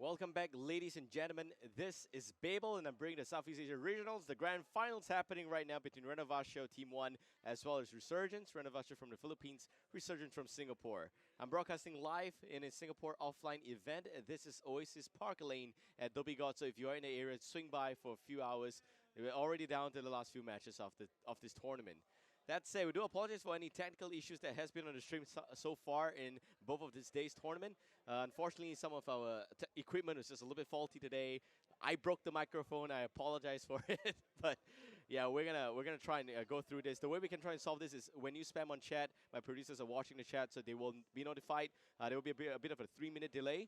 Welcome back, ladies and gentlemen. This is Babel, and I'm bringing the Southeast Asia Regionals. The grand finals happening right now between Renovatio Team 1 as well as Resurgence. Renovatio from the Philippines, Resurgence from Singapore. I'm broadcasting live in a Singapore offline event. This is Oasis Park Lane at Dhoby Ghaut. So if you are in the area, swing by for a few hours. We're already down to the last few matches of this tournament. That said, we do apologize for any technical issues that has been on the stream so far in both of this day's tournament. Unfortunately, some of our equipment was just a little bit faulty today. I broke the microphone. I apologize for it, but yeah, we're gonna try and go through this. The way we can try and solve this is when you spam on chat. My producers are watching the chat, so they will be notified. There will be a bit of a 3-minute delay,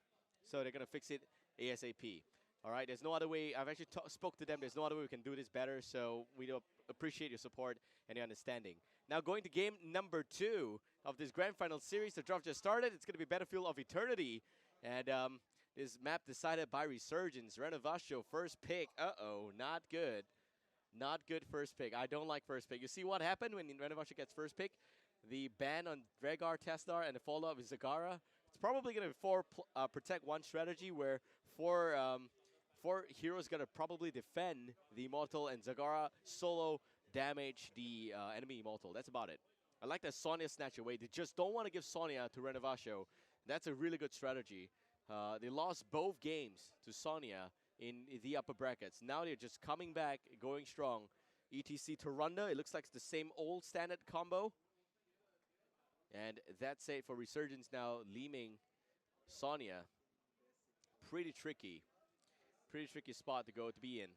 so they're gonna fix it ASAP. All right, there's no other way. I've actually spoke to them. There's no other way we can do this better, so we do appreciate your support and your understanding. Now going to game number 2 of this grand final series. The draft just started. It's going to be Battlefield of Eternity, and this map decided by Resurgence. Renovatio first pick. Uh-oh, not good. Not good first pick. I don't like first pick. You see what happened when Renovatio gets first pick? The ban on Dragar, Testar, and the follow-up is Zagara. It's probably going to be protect one strategy where four heroes gonna probably defend the Immortal, and Zagara solo damage the enemy Immortal. That's about it. I like that Sonya snatch away. They just don't want to give Sonya to Renovatio. That's a really good strategy. They lost both games to Sonya in the upper brackets. Now they're just coming back, going strong. ETC to Runda. It looks like it's the same old standard combo. And that's it for Resurgence now, leaving Sonya. Pretty tricky. Pretty tricky spot to be in.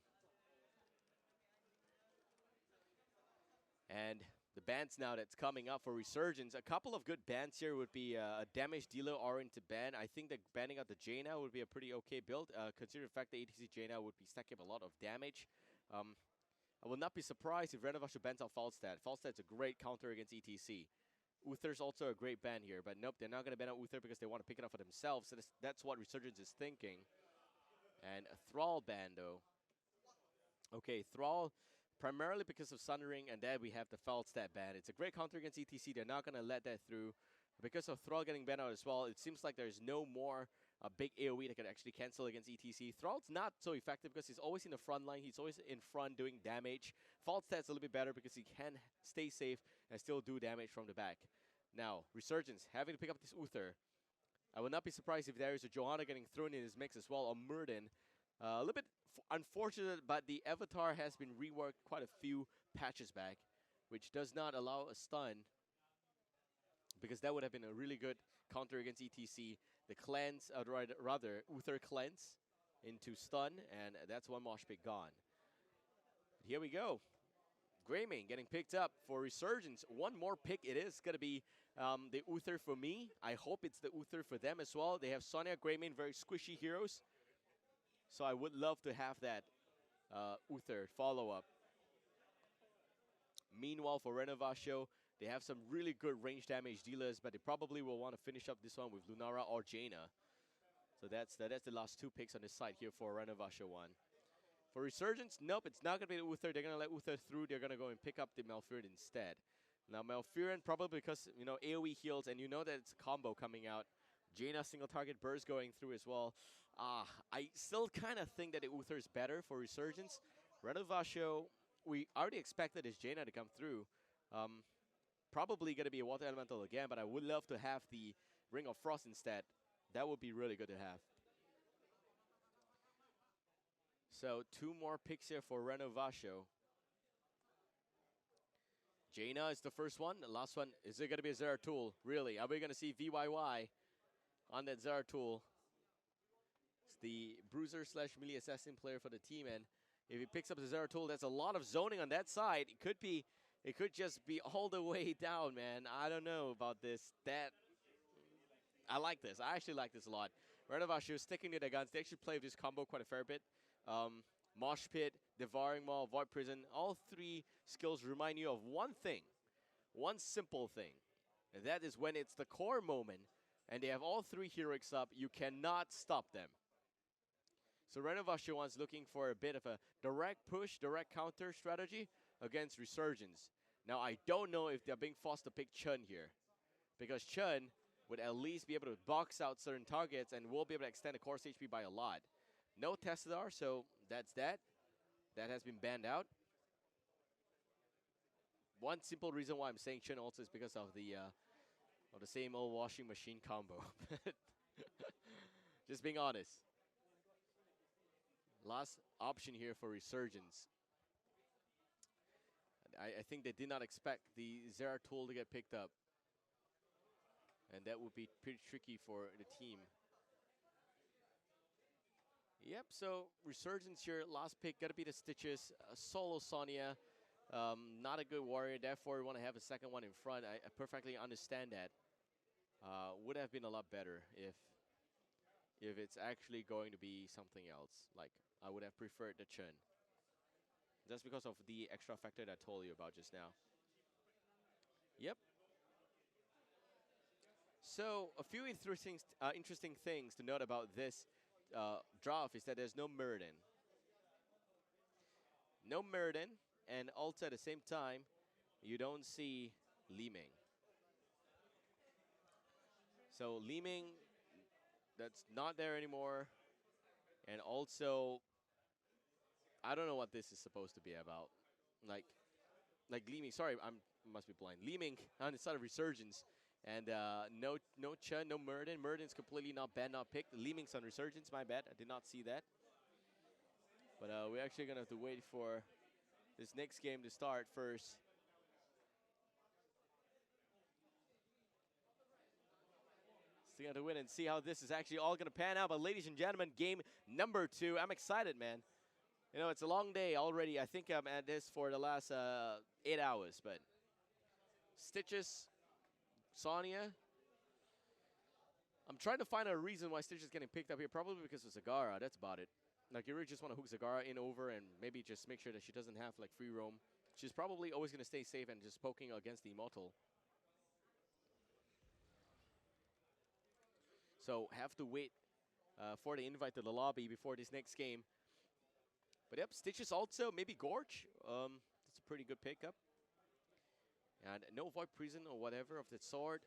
And the bans now that's coming up for Resurgence. A couple of good bans here would be a damage dealer oriented ban. I think that banning out the Jaina would be a pretty okay build, considering the fact that ATC Jaina would be stacking up a lot of damage. I will not be surprised if Renovatio bans out Falstad. Falstad's a great counter against ETC. Uther's also a great ban here, but nope, they're not going to ban out Uther because they want to pick it up for themselves. So that's what Resurgence is thinking. And a Thrall ban, though. Okay, Thrall, primarily because of Sundering, and then we have the Falstad ban. It's a great counter against ETC. They're not going to let that through. Because of Thrall getting banned out as well, it seems like there's no more big AoE that can actually cancel against ETC. Thrall's not so effective because he's always in the front line. He's always in front doing damage. Falstad's a little bit better because he can stay safe and still do damage from the back. Now, Resurgence, having to pick up this Uther. I would not be surprised if there is a Johanna getting thrown in his mix as well, or Murden. A little bit unfortunate, but the avatar has been reworked quite a few patches back, which does not allow a stun, because that would have been a really good counter against ETC. The cleanse, rather, Uther cleanse into stun, and that's one mosh pick gone. Here we go. Greymane getting picked up for Resurgence. One more pick it is going to be the Uther for me. I hope it's the Uther for them as well. They have Sonya, Greymane, very squishy heroes. So I would love to have that Uther follow-up. Meanwhile, for Renovatio, they have some really good range damage dealers, but they probably will want to finish up this one with Lunara or Jaina. So that's the last 2 picks on this side here for Renovatio 1. For Resurgence, nope, it's not going to be the Uther. They're going to let Uther through. They're going to go and pick up the Malfurion instead. Now, Malfurion, probably because, you know, AoE heals, and you know that it's a combo coming out. Jaina single target burst going through as well. I still kind of think that the Uther is better for Resurgence. Renovatio, we already expected this Jaina to come through. Probably going to be a Water Elemental again, but I would love to have the Ring of Frost instead. That would be really good to have. So 2 more picks here for Renovatio. Jaina is the first one. The last one, is it going to be a Zeratul? Really? Are we going to see VYY on that Zeratul? It's the bruiser slash melee assassin player for the team, and if he picks up the Zeratul, that's a lot of zoning on that side. It could just be all the way down, man. I don't know about this. I like this. I actually like this a lot. Renovatio sticking to their guns. They actually play this combo quite a fair bit. Mosh Pit, Devouring Maw, Void Prison, all 3 skills remind you of one thing. One simple thing. And that is when it's the core moment and they have all 3 heroics up, you cannot stop them. So Renovatio one's looking for a bit of a direct push, direct counter strategy against Resurgence. Now, I don't know if they're being forced to pick Chun here, because Chun, would at least be able to box out certain targets and will be able to extend the course HP by a lot. No Tessadar, so that's that. That has been banned out. One simple reason why I'm saying Chen also is because of the same old washing machine combo. Just being honest. Last option here for Resurgence. I think they did not expect the Zeratul to get picked up. And that would be pretty tricky for the team. Yep, so Resurgence here, last pick, gotta be the Stitches. Solo Sonya, not a good warrior, therefore we want to have a second one in front. I perfectly understand that. Would have been a lot better if it's actually going to be something else. Like, I would have preferred the Chen. Just because of the extra factor that I told you about just now. Yep. So, a few interesting things to note about this draft is that there's no Muradin. No Muradin, and also at the same time, you don't see Li Ming. So, Li Ming, that's not there anymore. And also, I don't know what this is supposed to be about. Like Li Ming, sorry, I must be blind. Li Ming on the side of Resurgence. And no Chen, no Muradin. Muradin's completely not banned, not picked. Li Ming's on Resurgence, my bad. I did not see that. But we're actually going to have to wait for this next game to start first. Still going to win and see how this is actually all going to pan out. But ladies and gentlemen, game number 2. I'm excited, man. You know, it's a long day already. I think I'm at this for the last 8 hours. But Stitches, Sonya. I'm trying to find a reason why Stitch is getting picked up here. Probably because of Zagara. That's about it. Like, you really just want to hook Zagara in over and maybe just make sure that she doesn't have, like, free roam. She's probably always going to stay safe and just poking against the Immortal. So, have to wait for the invite to the lobby before this next game. But, yep, Stitches also. Maybe Gorge. That's a pretty good pickup. And no Void Prison or whatever of the sword.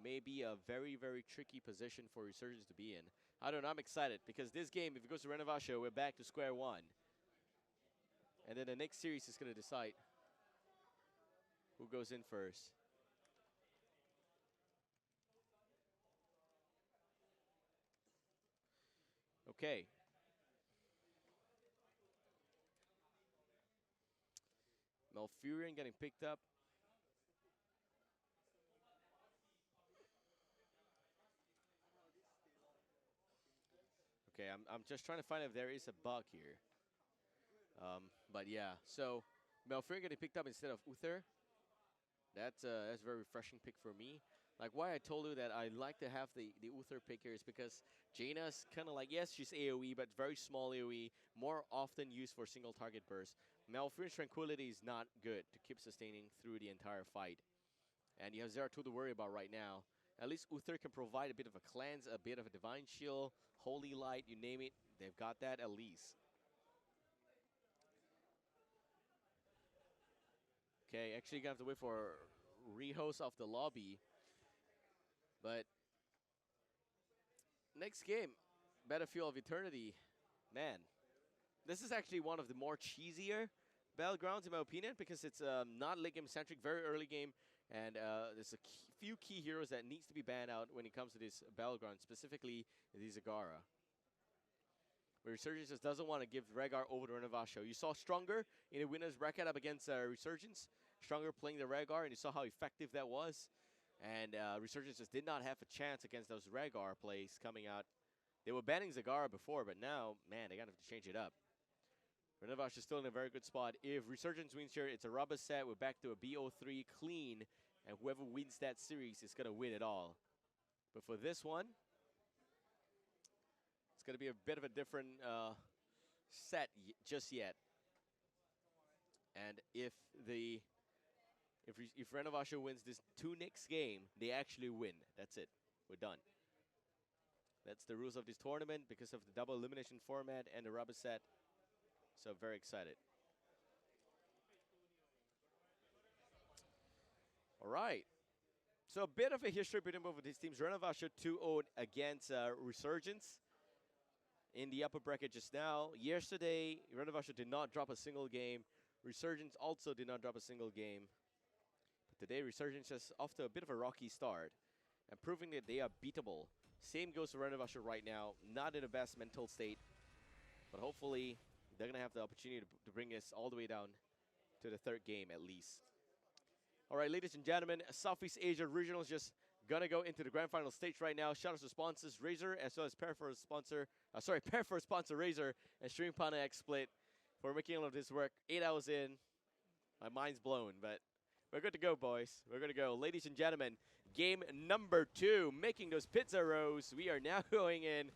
Maybe a very, very tricky position for Resurgence to be in. I don't know, I'm excited because this game, if it goes to Renovatio, we're back to square one. And then the next series is going to decide who goes in first. Okay. Malfurion getting picked up. Okay, I'm just trying to find if there is a bug here. But yeah, so Malfurion getting picked up instead of Uther. That's a very refreshing pick for me. Like, why I told you that I like to have the Uther pick here is because Jaina's kind of like, yes, she's AoE, but very small AoE, more often used for single target burst. Malfurion's Tranquility is not good to keep sustaining through the entire fight. And you have Zeratul to worry about right now. At least Uther can provide a bit of a cleanse, a bit of a Divine Shield, Holy Light, you name it. They've got that at least. Okay, actually gonna have to wait for rehost of the lobby. But next game, Battlefield of Eternity. Man, this is actually one of the more cheesier battlegrounds in my opinion because it's not late game centric, very early game. And there's a few key heroes that needs to be banned out when it comes to this battleground, specifically the Zagara. Where Resurgence just doesn't want to give Rhaegar over to Renovatio. You saw Stronger in the winner's bracket up against Resurgence. Stronger playing the Rhaegar, and you saw how effective that was. And Resurgence just did not have a chance against those Rhaegar plays coming out. They were banning Zagara before, but now, man, they're going to have to change it up. Renovatio is still in a very good spot. If Resurgence wins here, it's a rubber set. We're back to a BO3 clean. And whoever wins that series is going to win it all. But for this one, it's going to be a bit of a different set just yet. And if Renovatio wins this 2 next game, they actually win. That's it. We're done. That's the rules of this tournament because of the double elimination format and the rubber set. So very excited. All right. So a bit of a history between both of these teams. Renovatio 2-0 against Resurgence in the upper bracket just now. Yesterday, Renovatio did not drop a single game. Resurgence also did not drop a single game. But today, Resurgence is off to a bit of a rocky start and proving that they are beatable. Same goes for Renovatio right now. Not in the best mental state, but hopefully they're going to have the opportunity to bring us all the way down to the third game at least. All right, ladies and gentlemen, Southeast Asia Regionals just gonna go into the grand final stage right now. Shout out to sponsors Razor as well as pair for sponsor Razor and Stream Pana X Split for making all of this work. 8 hours in, my mind's blown, but we're good to go, boys. We're good to go, ladies and gentlemen. Game number 2, making those pizza rolls. We are now going in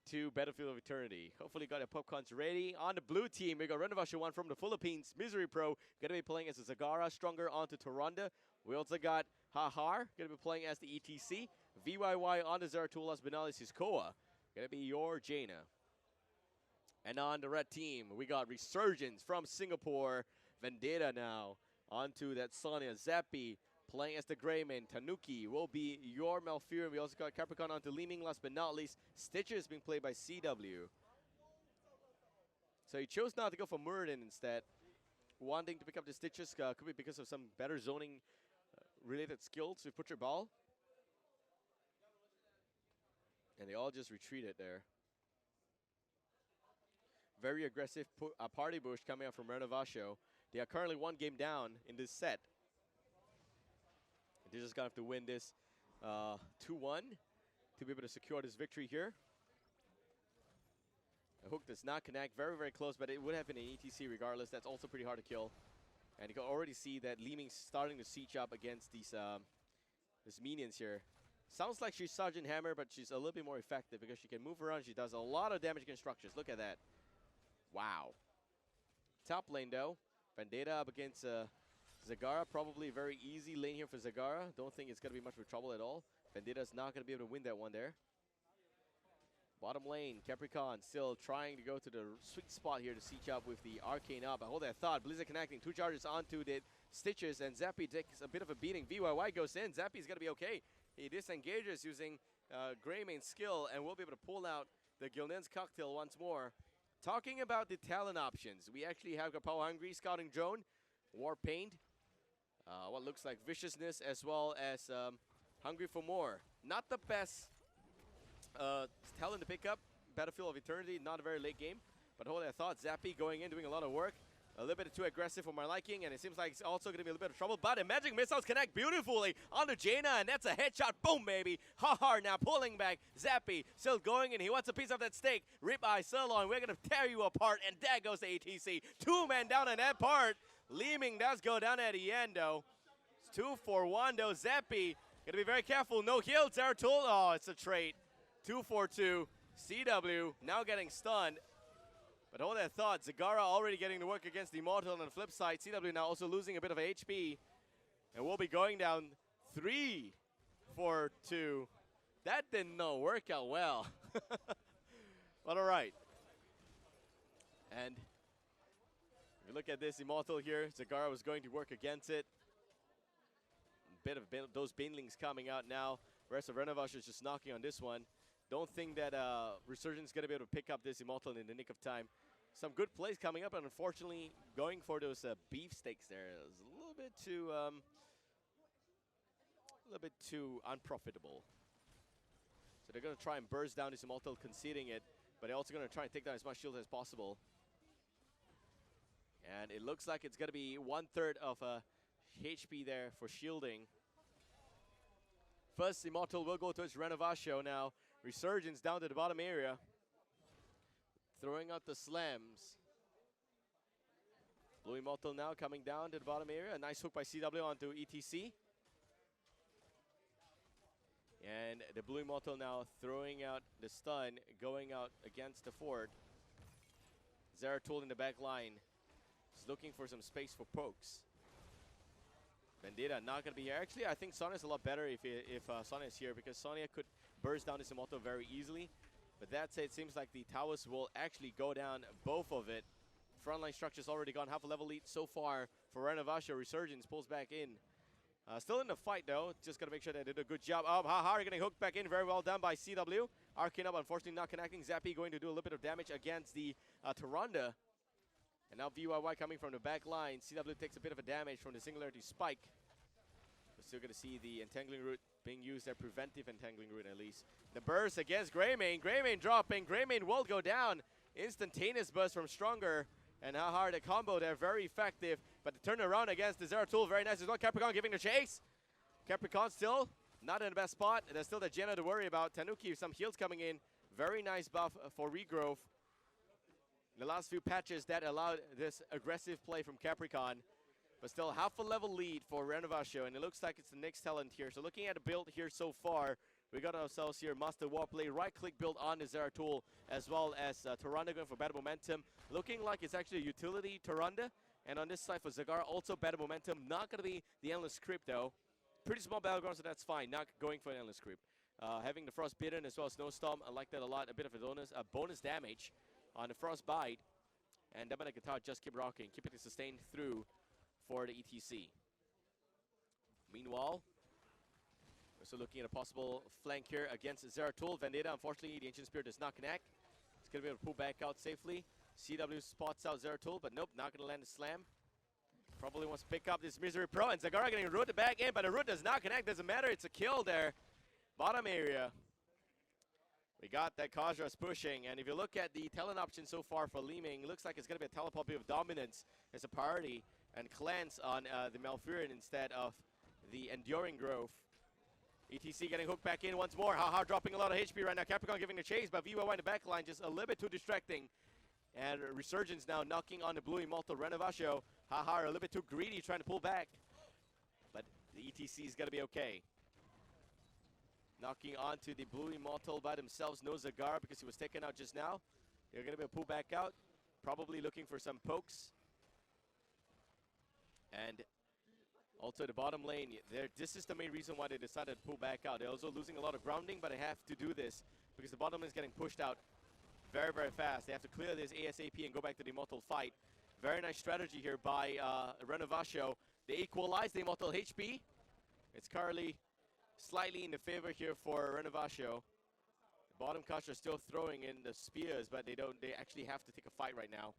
to Battlefield of Eternity. Hopefully got your popcorns ready. On the blue team, we got Renovatio 1 from the Philippines. Misery Pro gonna be playing as a Zagara, Stronger onto Toronda. We also got Hahar gonna be playing as the ETC. VYY on the Zeratul, last but not least is Koa. Gonna be your Jaina. And on the red team, we got Resurgence from Singapore. Vendetta now onto that Sonia. Zappy playing as the Greyman. Tanuki will be your Malfurion. We also got Capricorn onto Leeming. Last but not least, Stitches being played by CW. So he chose not to go for Muradin instead. Wanting to pick up the Stitches could be because of some better zoning related skills with Butcher Ball. And they all just retreated there. Very aggressive party bush coming out from Renovatio. They are currently 1 game down in this set. They're just going to have to win this 2-1 to be able to secure this victory here. The hook does not connect. Very, very close, but it would have been an ETC regardless. That's also pretty hard to kill. And you can already see that Leeming's starting to siege up against these minions here. Sounds like she's Sergeant Hammer, but she's a little bit more effective because she can move around. She does a lot of damage against structures. Look at that. Wow. Top lane, though. Vendetta up against Zagara. Probably a very easy lane here for Zagara. Don't think it's going to be much of trouble at all. Vendetta's not going to be able to win that one there. Bottom lane, Capricorn still trying to go to the sweet spot here to siege up with the Arcane up. I hold that thought. Blizzard connecting. 2 charges onto the Stitches, and Zappy takes a bit of a beating. VYY goes in. Zappy's going to be okay. He disengages using Greymane skill, and we'll be able to pull out the Gilnen's Cocktail once more. Talking about the talent options, we actually have got Power Hungry, Scouting Drone, War Paint, what looks like Viciousness, as well as Hungry for More. Not the best talent to pick up. Battlefield of Eternity, not a very late game. But hold that thought, Zappy going in, doing a lot of work. A little bit too aggressive for my liking, and it seems like it's also going to be a little bit of trouble. But the Magic Missiles connect beautifully onto Jaina, and that's a headshot. Boom, baby. Hard now pulling back. Zappy still going in. He wants a piece of that steak. Ribeye sirloin. We're going to tear you apart, and there goes the ATC. 2 men down on that part. Leeming does go down at the end, though. It's 2 for 1, though. Zappy going to be very careful. No heal. Zeratul. Oh, it's a trade. 2 for 2. CW now getting stunned. But hold that thought, Zagara already getting to work against the Immortal on the flip side. CW now also losing a bit of HP. And we'll be going down 3 for 2. That did not work out well. But all right. And if you look at this Immortal here, Zagara was going to work against it. A bit of those Banelings coming out now. The rest of Renovatio is just knocking on this one. Don't think that Resurgence is going to be able to pick up this Immortal in the nick of time. Some good plays coming up, and unfortunately, going for those beef steaks there is a little bit too unprofitable. So they're going to try and burst down this Immortal, conceding it, but they're also going to try and take down as much shield as possible. And it looks like it's going to be 1/3 of HP there for shielding. First, Immortal will go towards Renovatio now. Resurgence down to the bottom area. Throwing out the slams. Blue Immortal now coming down to the bottom area. A nice hook by CW onto ETC. And the Blue Immortal now throwing out the stun, going out against the fort. Zeratul in the back line. He's looking for some space for pokes. Vendetta not going to be here. Actually, I think Sonia's a lot better if Sonia is here, because Sonia could burst down this Immortal very easily. But that said, it seems like the towers will actually go down, both of it. Frontline structure's already gone, half a level lead so far for Renovatio. Resurgence pulls back in. Still in the fight, though. Just got to make sure they did a good job. Haha, getting hooked back in. Very well done by CW. Arcane up, unfortunately not connecting. Zappy going to do a little bit of damage against the Taronda. And now VYY coming from the back line. CW takes a bit of a damage from the Singularity Spike. We're still going to see the Entangling Root being used, their preventive Entangling Root at least. The burst against Greymane. Greymane dropping. Greymane will go down. Instantaneous burst from Stronger. And how hard a combo there, very effective. But the turnaround against the Zeratul, very nice as well. Capricorn giving the chase. Capricorn still not in the best spot. There's still the Jenna to worry about. Tanuki, some heals coming in. Very nice buff for regrowth. The last few patches that allowed this aggressive play from Capricorn. But still half a level lead for Renovatio, and it looks like it's the next talent here. So looking at the build here so far, we got ourselves here Master Warplay, right-click build on the Zeratul, as well as Taronda going for better momentum. Looking like it's actually a utility Taronda, and on this side for Zagara, also better momentum. Not going to be the Endless Creep, though. Pretty small battleground, so that's fine. Not going for an Endless Creep. Having the Frostbitten as well as Snowstorm, I like that a lot. A bit of a bonus damage on the Frostbite. And Demonic Guitar just keep rocking, keeping it sustained through for the ETC. Meanwhile, we're still looking at a possible flank here against Zeratul. Vendetta, unfortunately, the Ancient Spirit does not connect. It's going to be able to pull back out safely. CW spots out Zeratul, but nope, not going to land a slam. Probably wants to pick up this Misery Pro, and Zagara getting rooted back in, but the root does not connect. Doesn't matter, it's a kill there. Bottom area. We got that Kajra's pushing, and if you look at the talent option so far for Liming, it looks like it's going to be a Telepopy of Dominance as a priority, and Cleanse on the Malfurion instead of the Enduring Growth. ETC getting hooked back in once more. Haha dropping a lot of HP right now. Capricorn giving the chase, but VYY in the back line just a little bit too distracting. And Resurgence now knocking on the Blue Immortal Renovatio. Haha a little bit too greedy trying to pull back. But the ETC is going to be okay. Knocking onto the Blue Immortal by themselves. No Zagara because he was taken out just now. They're going to be able to pull back out. Probably looking for some pokes. And also the bottom lane, this is the main reason why they decided to pull back out. They're also losing a lot of grounding, but they have to do this because the bottom lane is getting pushed out very, very fast. They have to clear this ASAP and go back to the Immortal fight. Very nice strategy here by Renovatio. They equalize the Immortal HP. It's currently slightly in the favor here for Renovatio. The bottom cast are still throwing in the spears, but they actually have to take a fight right now.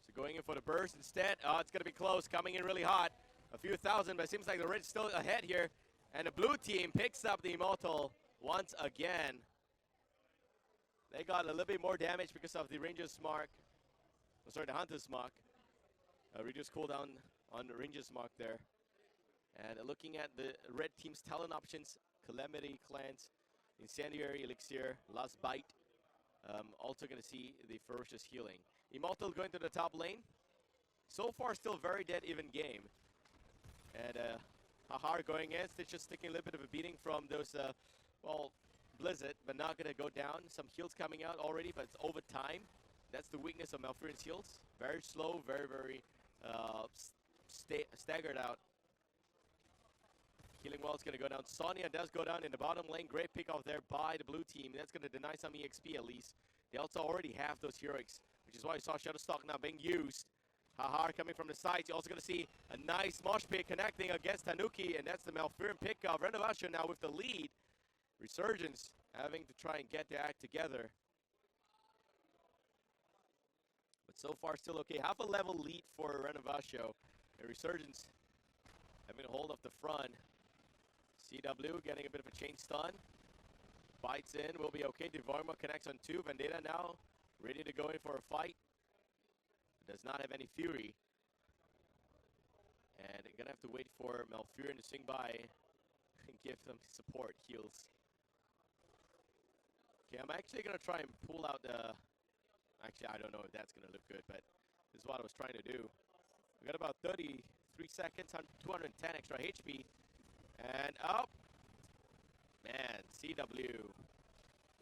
So going in for the burst instead. Oh, it's going to be close, coming in really hot. A few thousand, but it seems like the red's still ahead here. And the blue team picks up the Immortal once again. They got a little bit more damage because of the Ranger's Mark. Oh, sorry, the Hunter's Mark. Reduced cooldown on the Ranger's Mark there. And looking at the red team's talent options, Calamity, Cleanse, Incendiary, Elixir, Last Bite. Also going to see the Ferocious Healing. Immortal going to the top lane. So far, still very dead even game. And Hahar going in. Stitch just taking a little bit of a beating from those, well, Blizzard, but not going to go down. Some heals coming out already, but it's over time. That's the weakness of Malfurion's heals. Very slow, very, very staggered out. Healing Wall's going to go down. Sonya does go down in the bottom lane. Great pick off there by the blue team. That's going to deny some EXP at least. They also already have those heroics, which is why you saw Shadowstalk now being used. Hahar coming from the sides. You're also going to see a nice mosh pit connecting against Tanuki, and that's the Malfurion pick off. Renovatio now with the lead. Resurgence having to try and get their act together. But so far still okay. Half a level lead for Renovatio. And Resurgence having a hold of the front. CW getting a bit of a chain stun. Bites in, will be okay. Devarma connects on 2. Vendetta now ready to go in for a fight. Does not have any fury. And they're gonna have to wait for Malfurion to swing by and give them support heals. Okay, I'm actually gonna try and pull out the... Actually, I don't know if that's gonna look good, but this is what I was trying to do. We got about 33 seconds, 210 extra HP. And up. Man, CW.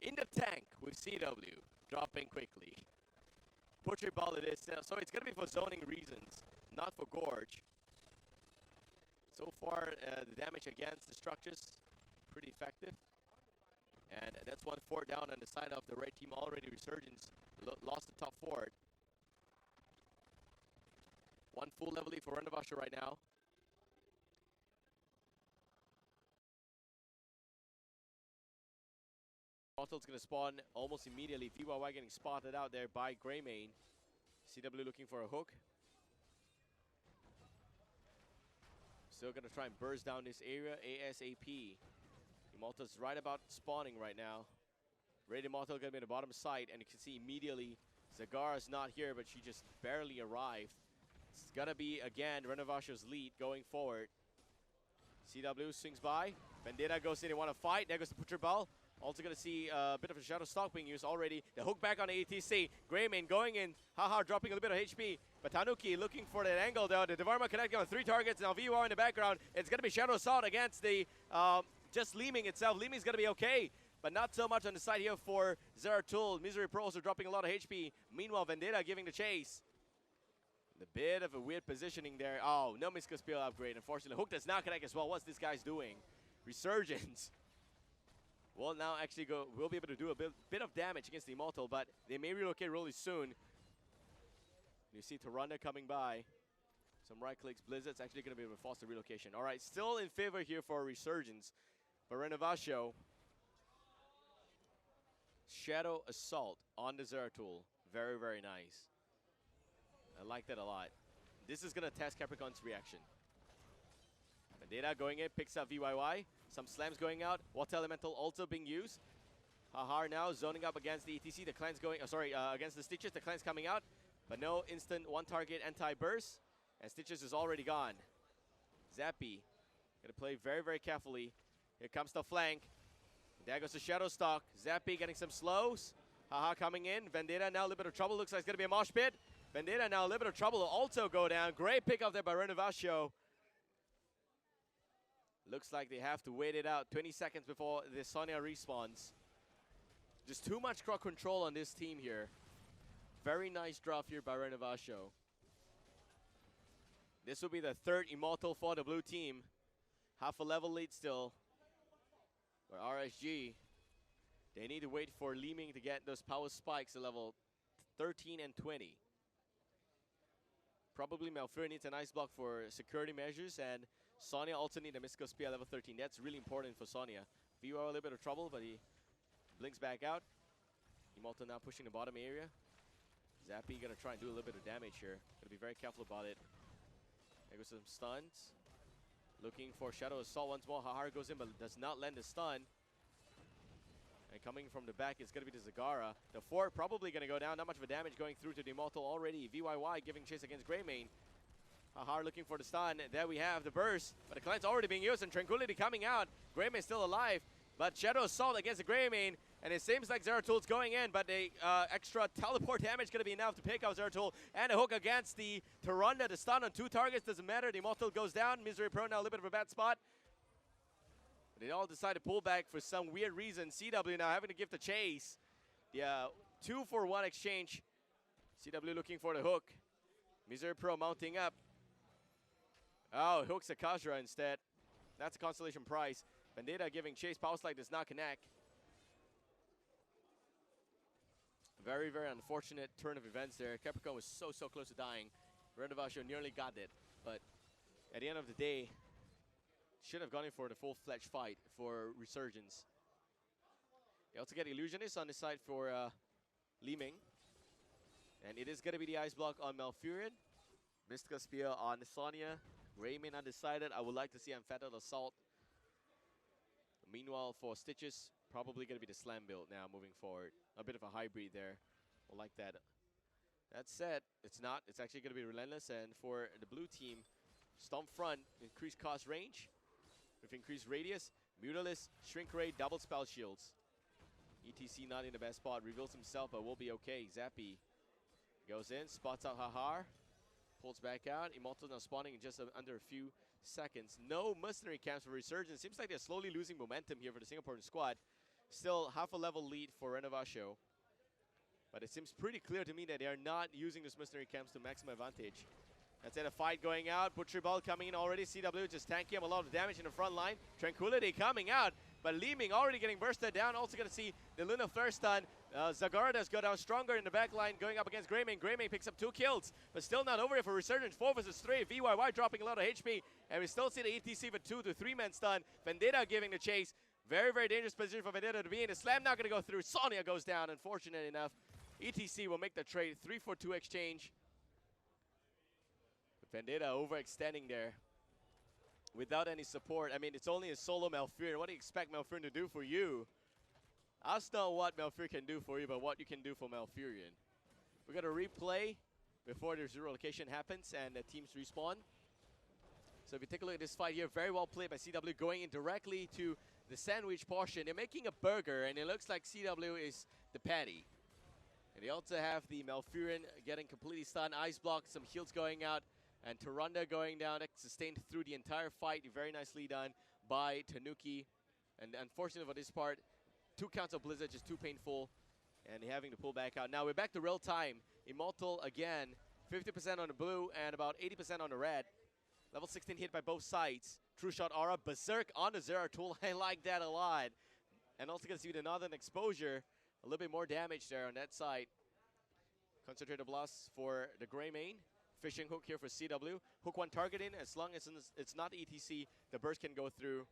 In the tank with CW. Dropping quickly. Portrait ball it is. So it's going to be for zoning reasons, not for Gorge. So far, the damage against the structures, pretty effective. And that's 1 fort down on the side of the red team already. Resurgence lost the top fort. 1 full level lead for Renovatio right now. Mortal's going to spawn almost immediately. VYY getting spotted out there by Greymane. CW looking for a hook. Still going to try and burst down this area ASAP. Immortal's right about spawning right now. Raid Immortal going to be in the bottom side, and you can see immediately Zagara's not here, but she just barely arrived. It's going to be, again, Renovatio's lead going forward. CW swings by. Vendetta goes in, they want to fight. There goes the Butcher Ball. Also going to see a bit of a Shadow Stalk being used already. The hook back on the ATC. Greymane going in. Haha dropping a little bit of HP. But Tanuki looking for that angle though. The Devarma connecting on 3 targets. Now VY in the background. It's going to be Shadow Assault against the just Leeming itself. Leeming's going to be okay, but not so much on the side here for Zeratul. Misery Pro also dropping a lot of HP. Meanwhile, Vendetta giving the chase. A bit of a weird positioning there. Oh, no Miska Spiel upgrade. Unfortunately, hook does not connect as well. What's this guy's doing? Resurgence. Well, now actually we'll be able to do a bit of damage against the Immortal, but they may relocate really soon. You see Taranda coming by. Some right clicks. Blizzard's actually going to be able to force the relocation. All right, still in favor here for Resurgence. But Renovatio. Shadow Assault on the Zeratul. Very, very nice. I like that a lot. This is going to test Capricorn's reaction. Vendetta going in, picks up VYY. Some slams going out. Water Elemental also being used. Hahar now zoning up against the ETC. The clan's going, against the Stitches. The clan's coming out. But no instant one target anti-burst. And Stitches is already gone. Zappy. Gonna play very, very carefully. Here comes the flank. There goes the Shadow Stalk. Zappy getting some slows. Haha coming in. Vendetta now a little bit of trouble. Looks like it's gonna be a mosh pit. Vendetta now a little bit of trouble. Will also go down. Great pick up there by Renovatio. Looks like they have to wait it out 20 seconds before the Sonya respawns. Just too much crowd control on this team here. Very nice draft here by Renovatio. This will be the 3rd Immortal for the blue team. Half a level lead still. For RSG, they need to wait for Leeming to get those power spikes at level 13 and 20. Probably Malfur needs an ice block for security measures, and Sonya also needs a Mystical Spear level 13. That's really important for Sonya. VY a little bit of trouble, but he blinks back out. Immortal now pushing the bottom area. Zappy gonna try and do a little bit of damage here. Gotta be very careful about it. There goes some stuns. Looking for Shadow Assault once more. Hahar goes in, but does not land the stun. And coming from the back is going to be the Zagara. The 4 probably going to go down. Not much of a damage going through to the Immortal already. VYY giving chase against Greymane. Hahar looking for the stun. There we have the burst. But the client's already being used, and Tranquility coming out. Greymane still alive. But Shadow Assault against the Greymane. And it seems like Zeratul's going in, but the extra teleport damage going to be enough to pick out Zeratul. And a hook against the Taranda. The stun on 2 targets doesn't matter. The Immortal goes down. Misery Pro now a little bit of a bad spot. They all decide to pull back for some weird reason. CW now having to give the chase. The 2-for-1 exchange. CW looking for the hook. Misery Pro mounting up. Oh, hooks a Kajra instead. That's a consolation prize. Vendetta giving chase. Power Slide does not connect. Very, very unfortunate turn of events there. Capricorn was so close to dying. Renovatio nearly got it. But at the end of the day, should have gone in for the full-fledged fight for Resurgence. They also get Illusionist on the side for Leeming. And it is going to be the Ice Block on Malfurion. Mystical Spear on Sonya. Greymane undecided. I would like to see Unfettered Assault. Meanwhile, for Stitches, probably going to be the Slam build now moving forward. A bit of a hybrid there. I like that. That said, it's not. It's actually going to be Relentless. And for the blue team, Storm Front, increased cost range with increased radius. Mutalis, Shrink Ray, double spell shields. ETC not in the best spot. Reveals himself, but will be okay. Zappy goes in, spots out Hahar. Pulls back out. Immortal now spawning in just under a few seconds. No mercenary camps for Resurgence. Seems like they're slowly losing momentum here for the Singaporean squad. Still half a level lead for Renovatio. But it seems pretty clear to me that they are not using these mercenary camps to maximum advantage. That's it, a fight going out. Butcher Ball coming in already. CW just tanking him a lot of damage in the front line. Tranquility coming out. But Leeming already getting bursted down. Also going to see the Luna Flare stun. Zagara does go down stronger in the back line, going up against Greymane. Greymane picks up 2 kills, but still not over here for Resurgence. 4 versus 3. VYY dropping a lot of HP. And we still see the ETC with 2 to 3-man stun. Vendetta giving the chase. Very, very dangerous position for Vendetta to be in. The slam not going to go through. Sonya goes down, unfortunate enough. ETC will make the trade. 3-for-2 exchange. Vendetta overextending there. Without any support. I mean, it's only a solo Malfurion. What do you expect Malfurion to do for you? That's not what Malfurion can do for you, but what you can do for Malfurion. We're going to replay before the zero location happens and the teams respawn. So if you take a look at this fight here, very well played by CW, going in directly to the sandwich portion. They're making a burger, and it looks like CW is the patty. And they also have the Malfurion getting completely stunned, ice block, some heals going out, and Tyrande going down, sustained through the entire fight. Very nicely done by Tanuki. And unfortunately for this part, 2 counts of Blizzard, just too painful, and having to pull back out. Now we're back to real time. Immortal again, 50% on the blue and about 80% on the red. Level 16 hit by both sides. True shot aura, berserk on the Zeratul. I like that a lot. And also gonna see the Northern exposure. A little bit more damage there on that side. Concentrated blast for the Grey Mane. Fishing hook here for CW. Hook 1 targeting, as long as it's not ETC, the burst can go through.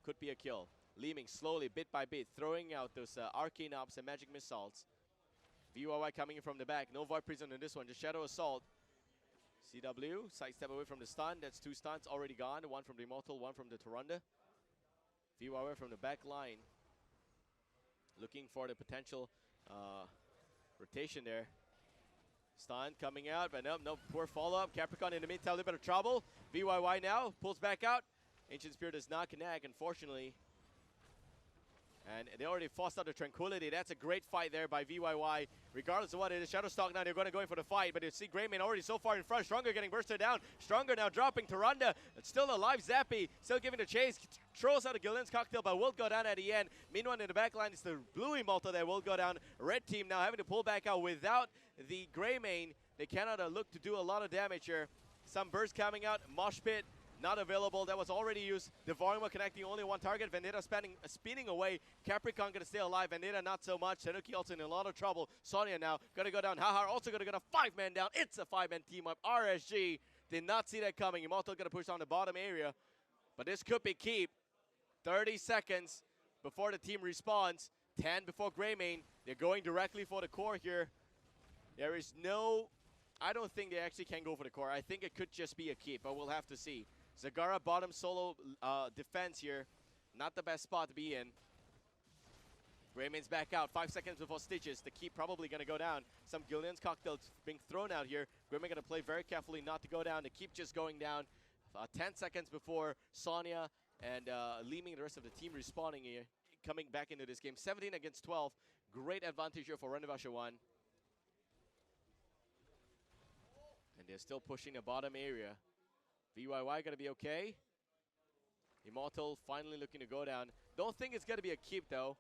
Could be a kill. Leeming slowly, bit by bit, throwing out those arcane ops and magic missiles. VYY coming in from the back. No Void Prison in this one, just Shadow Assault. CW, sidestep away from the stun. That's 2 stuns already gone. 1 from the Immortal, 1 from the Tyrande. VYY from the back line. Looking for the potential rotation there. Stun coming out, but no poor follow-up. Capricorn in the meantime, a little bit of trouble. VYY now pulls back out. Ancient Spirit does not connect, unfortunately. And they already forced out the Tranquility. That's a great fight there by VYY. Regardless of what it is, Shadowstalk now, they're going to go in for the fight. But you see Greymane already so far in front. Stronger getting bursted down. Stronger now dropping Tyrande. It's still alive. Zappy still giving the chase. Throws out a Gillen's cocktail, but will go down at the end. Meanwhile, in the back line, it's the blue Immortal that will go down. Red team now having to pull back out without the Greymane. They cannot look to do a lot of damage here. Some burst coming out. Mosh Pit. Not available. That was already used. Devouring connecting only 1 target. Vendetta spinning away. Capricorn gonna stay alive. Vendetta not so much. Tanuki also in a lot of trouble. Sonya now gonna go down. Hahar also gonna get a 5-man down. It's a 5-man team up. RSG did not see that coming. Immortal gonna push on the bottom area. But this could be keep. 30 seconds before the team respawns. 10 before Greymane. They're going directly for the core here. There is no... I don't think they actually can go for the core. I think it could just be a keep, but we'll have to see. Zagara bottom solo defense here. Not the best spot to be in. Greymane's back out. 5 seconds before Stitches. The keep probably going to go down. Some Gillian's cocktails being thrown out here. Greymane going to play very carefully not to go down. The keep just going down. 10 seconds before Sonya and leaving the rest of the team respawning here. Coming back into this game. 17 against 12. Great advantage here for Renovatio 1. And they're still pushing the bottom area. VYY gonna be okay. Immortal finally looking to go down. Don't think it's gonna be a keep though.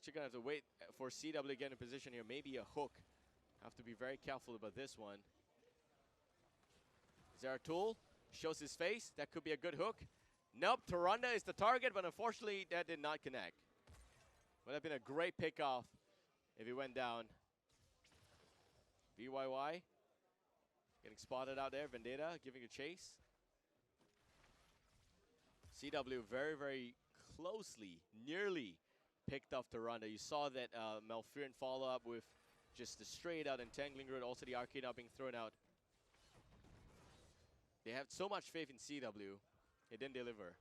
You're gonna have to wait for CW to get in position here. Maybe a hook. Have to be very careful about this one. Zeratul shows his face. That could be a good hook. Nope, Tyrande is the target, but unfortunately that did not connect. Would have been a great pickoff if he went down. VYY. Getting spotted out there. Vendetta giving a chase. CW very, very closely, nearly picked off Tyrande. You saw that Malfurion follow up with just the straight out entangling root. Also the arcade out being thrown out. They have so much faith in CW. It didn't deliver.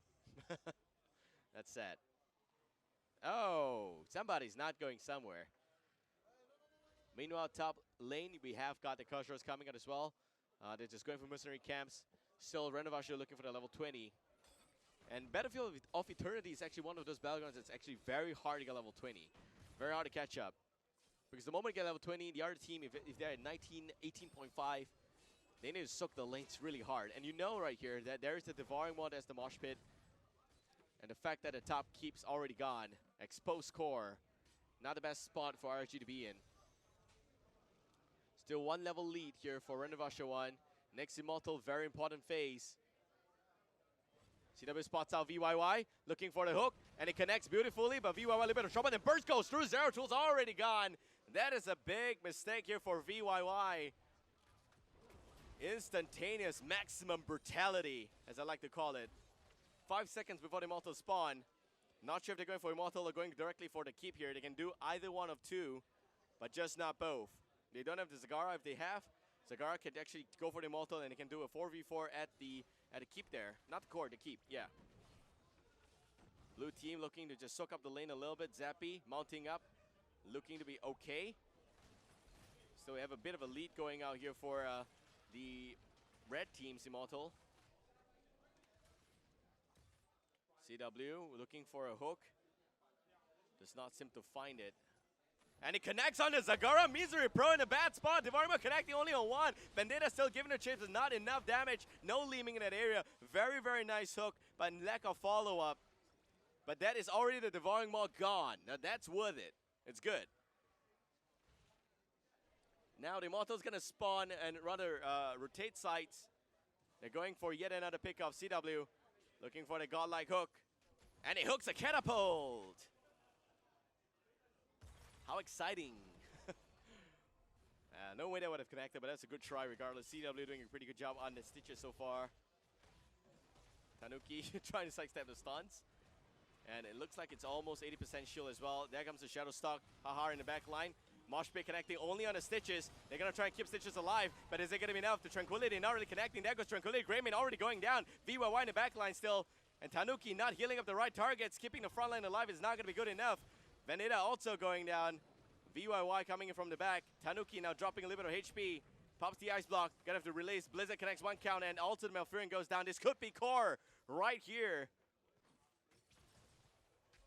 That's sad. Oh, somebody's not going somewhere. Meanwhile, top lane, we have got the Koshros coming out as well. They're just going for mercenary camps. Still, Renovatio looking for the level 20. And Battlefield of Eternity is actually one of those battlegrounds that's actually very hard to get level 20. Very hard to catch up. Because the moment you get level 20, the other team, if they're at 19, 18.5, they need to soak the lanes really hard. And you know right here that there is the Devouring Mod as the Mosh Pit. And the fact that the top keeps already gone. Exposed core. Not the best spot for RSG to be in. Still 1 level lead here for Renovatio 1. Next Immortal, very important phase. CW spots out VYY, looking for the hook, and it connects beautifully, but VYY a little bit of trouble, and then burst goes through. Zeratul's already gone. That is a big mistake here for VYY. Instantaneous maximum brutality, as I like to call it. 5 seconds before the Immortal spawn. Not sure if they're going for Immortal or going directly for the keep here. They can do either one of two, but just not both. They don't have the Zagara. If they have, Zagara can actually go for the Immortal and they can do a 4v4 at the keep there. Not the core, the keep, yeah. Blue team looking to just soak up the lane a little bit. Zappy mounting up, looking to be okay. So we have a bit of a lead going out here for the red team's Immortal. CW looking for a hook. Does not seem to find it. And it connects on the Zagara. Misery Pro in a bad spot. Devarma connecting only on one. Vendetta still giving a chase, but not enough damage. No leaming in that area. Very, very nice hook, but lack of follow-up. But that is already the Devouring Maw gone. Now that's worth it. It's good. Now the Immortal's gonna spawn and rather rotate sites. They're going for yet another pick of CW. Looking for the godlike hook. And he hooks a catapult. How exciting. No way that would have connected, but that's a good try regardless. CW doing a pretty good job on the stitches so far. Tanuki trying to sidestep the stuns. And it looks like it's almost 80% shield as well. There comes the Shadow Stalk. Haha in the back line. Mosh Pit connecting only on the Stitches. They're going to try and keep Stitches alive, but is it going to be enough? The Tranquility not really connecting. There goes Tranquility. Greymane already going down. VYY in the back line still. And Tanuki not healing up the right targets. Keeping the front line alive is not going to be good enough. Vendetta also going down. VYY coming in from the back. Tanuki now dropping a little bit of HP. Pops the Ice Block. Gonna have to release. Blizzard connects one count and also the Malfurion goes down. This could be core right here.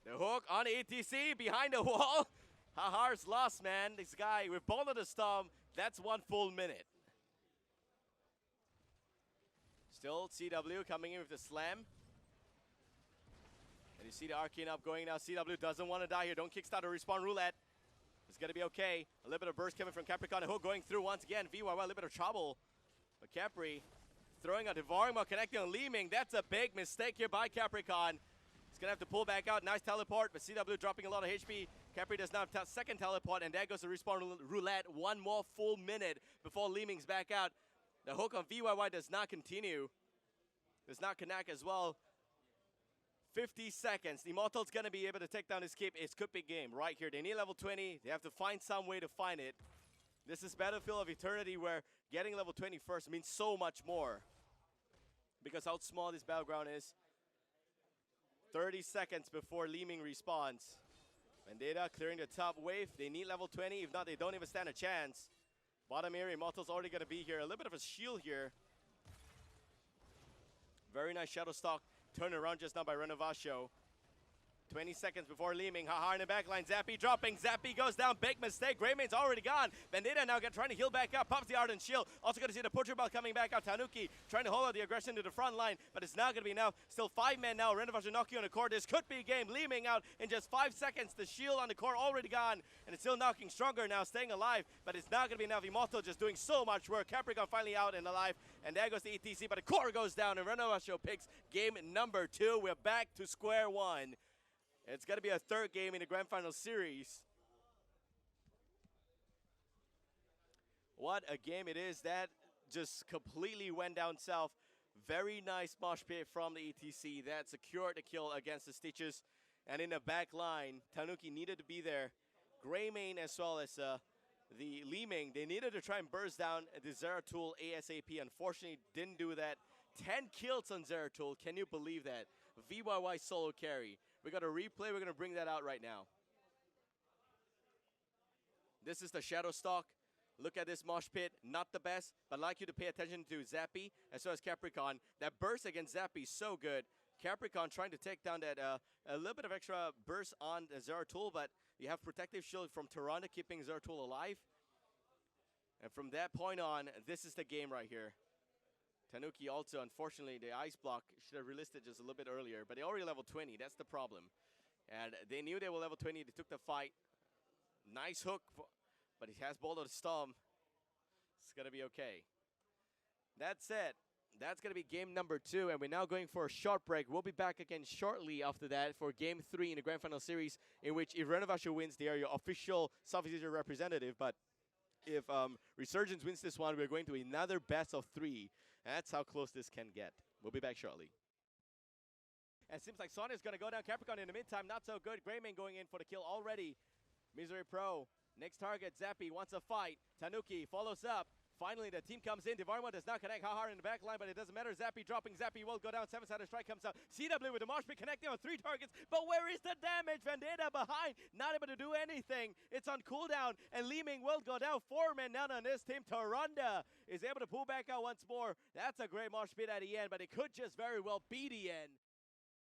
The hook on ATC behind the wall. Hahar's lost, man. This guy with Bolt of the Storm, that's 1 full minute. Still CW coming in with the slam. And you see the Arcane up going now. CW doesn't want to die here. Don't kickstart the respawn roulette. It's going to be okay. A little bit of burst coming from Capricorn. The hook going through once again. VYY, a little bit of trouble. But Capri throwing a Devouring Maw, connecting on Leeming. That's a big mistake here by Capricorn. He's going to have to pull back out. Nice teleport, but CW dropping a lot of HP. Capri does not have second teleport, and there goes the respawn roulette. 1 more full minute before Leeming's back out. The hook on VYY does not continue. Does not connect as well. 50 seconds. The Immortal's going to be able to take down this keep. It could be game right here. They need level 20. They have to find some way to find it. This is Battlefield of Eternity where getting level 20 first means so much more. Because how small this battleground is. 30 seconds before Leeming respawns. Vendetta clearing the top wave. They need level 20. If not, they don't even stand a chance. Bottom area, Immortal's already going to be here. A little bit of a shield here. Very nice Shadow Stalk. Turn around just now by Renovatio. 20 seconds before Leeming. Haha in the back line. Zappy dropping. Zappy goes down. Big mistake. Greymane's already gone. Vendetta now trying to heal back up. Pops the Ardent Shield. Also going to see the Butcher Ball coming back out. Tanuki trying to hold out the aggression to the front line, but it's not going to be enough. Still 5 men now. Renovatio knocking on the core. This could be a game. Leeming out in just 5 seconds. The shield on the core already gone, and it's still knocking stronger now, staying alive, but it's not going to be enough. Immortal just doing so much work. Capricorn finally out and alive, and there goes the ETC, but the core goes down, and Renovatio picks game number 2. We're back to square one. It's going to be a third game in the Grand Final Series. What a game it is. That just completely went down south. Very nice mosh pit from the ETC. That secured the kill against the Stitches. And in the back line, Tanuki needed to be there. Greymane as well as the Leeming. They needed to try and burst down the Zeratul ASAP. Unfortunately, didn't do that. 10 kills on Zeratul. Can you believe that? VYY solo carry. We got a replay. We're going to bring that out right now. This is the Shadow Stalk. Look at this mosh pit. Not the best, but I'd like you to pay attention to Zappy as well as Capricorn. That burst against Zappy is so good. Capricorn trying to take down that a little bit of extra burst on Zeratul, but you have protective shield from Toronto keeping Zeratul alive. And from that point on, this is the game right here. Tanuki also, unfortunately, the ice block should have released it just a little bit earlier, but they already level 20. That's the problem. And they knew they were level 20. They took the fight. Nice hook, but he has Bolt of the Storm. It's going to be okay. That's it. That's going to be game number 2, and we're now going for a short break. We'll be back again shortly after that for game 3 in the Grand Final Series, in which if Renovatio wins, they are your official Southeast Asia representative, but if Resurgence wins this one, we're going to another best of 3. That's how close this can get. We'll be back shortly. It seems like Sonia's going to go down. Capricorn in the meantime, not so good. Greymane going in for the kill already. Misery Pro, next target, Zappy wants a fight. Tanuki follows up. Finally, the team comes in. Devarmo does not connect Hahar in the back line, but it doesn't matter. Zappy dropping. Zappy will go down. 7-sided strike comes out. CW with the Mosh Pit connecting on 3 targets. But where is the damage? Vendetta behind. Not able to do anything. It's on cooldown. And Li Ming will go down. 4 men down on this team. Taranda is able to pull back out once more. That's a great Mosh Pit at the end, but it could just very well be the end.